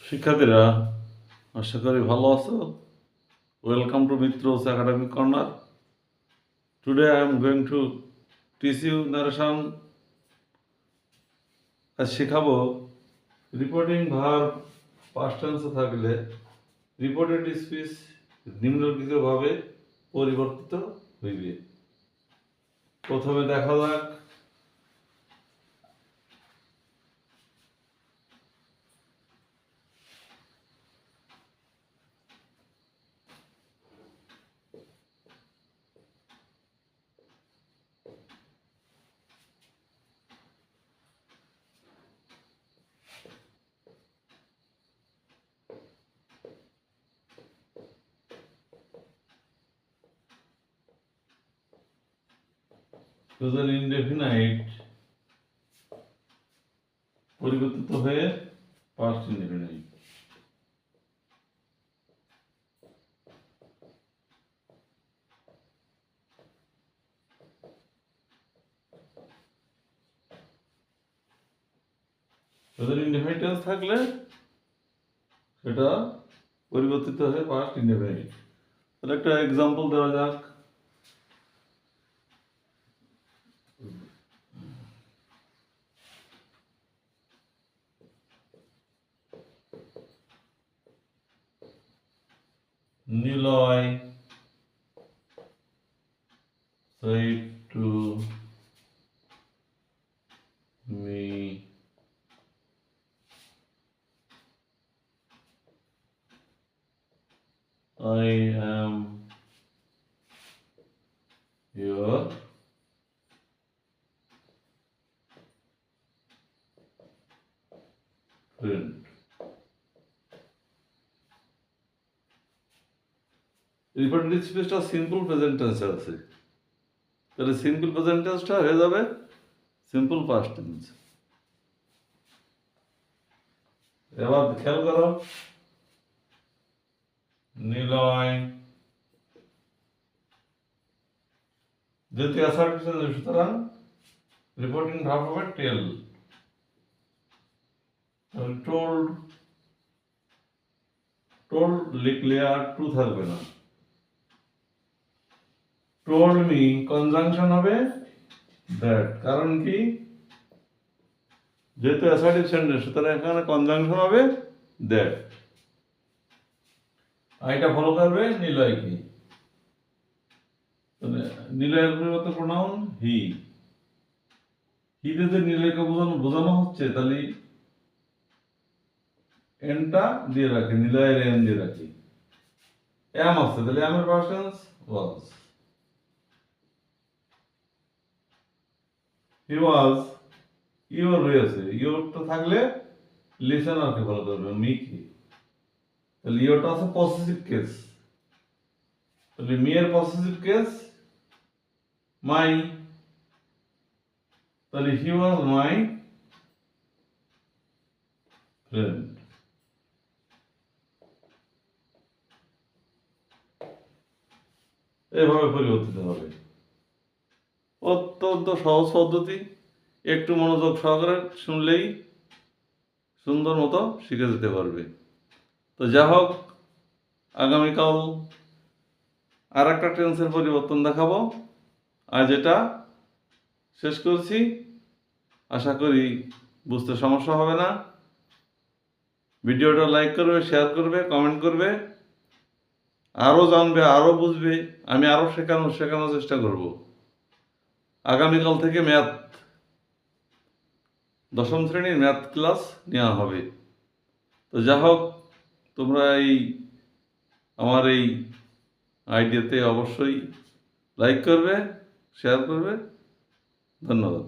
শিক্ষার্থীরা আশা করি ভালো আছো। Welcome to Mitras academic corner. Today I am going to teach you narration. আজ শেখাবো রিপোর্টিং ভার্ব পাস্ট টেন্সে থাকলে রিপোর্টেড স্পিচ নিম্নলিখিতভাবে পরিবর্তিত হইবে। প্রথমে দেখা যাক প্রেজেন্ট ইনডেফিনাইট পরিবর্তিত হয়ে past indefinite. Present indefinite tense থাকলে সেটা পরিবর্তিত হয়ে পাস্ট ইনডেফিনাইট। তাহলে একটা এক্সাম্পল দেওয়া যাক। Niloy said to me, I am your friend. Reported স্পিচটা সিম্পল প্রেজেন্ট টেন্সে আছে, তাহলে সিম্পল প্রেজেন্ট টেন্সটা হয়ে যাবে সিম্পল পাস্ট টেন্স। এবার খেয়াল করো, নিলয় যেহেতু অ্যাসার্টিভ সেন্স, সুতরাং রিপোর্টিং ভার্ব হবে টেল। তাহলে টোল্ড, টোল্ড লিখলে আর টু থাকবে না। টোল্ড মি কনজাংশন হবে দ্যাট, কারণ কি যেহেতু অ্যাসার্টিভ সেন্টেন্স, সুতরাং এখানে কনজাংশন হবে দ্যাট। এটা ফলো করবে নিলয় কি, তাহলে নিলয়ের পরিবর্তে প্রোনাউন হি। হিতে যে নিলয়কে বোঝানো হচ্ছে, তাহলে এনটা দিয়ে রাখি, নিলয়ের এন দিয়ে রাখি। এম আছে, তাহলে এমের past tense was. He was, your রয়েছে, ইওরটা থাকলে লিসেনারকে ফলো করবে মি কি, তাহলে ইওরটা আছে পসেসিভ কেস, তাহলে মি এর পসেসিভ কেস মাই, তাহলে হি ওয়াজ মাই ফ্রেন্ড। এভাবে পরিবর্তিত হবে। অত্যন্ত সহজ পদ্ধতি, একটু মনোযোগ সহকারে শুনলেই সুন্দর মতো শিখে যেতে পারবে। তো যা হোক, আগামীকাল আর একটা টেন্সের পরিবর্তন দেখাবো। আজ এটা শেষ করছি, আশা করি বুঝতে সমস্যা হবে না। ভিডিওটা লাইক করবে, শেয়ার করবে, কমেন্ট করবে, আরও জানবে, আরও বুঝবে, আমি আরও শেখানোর চেষ্টা করব। আগামীকাল থেকে ম্যাথ, দশম শ্রেণীর ম্যাথ ক্লাস নেওয়া হবে। তো যা হোক, তোমরা আমার এই আইডিয়াতে অবশ্যই লাইক করবে, শেয়ার করবে। ধন্যবাদ।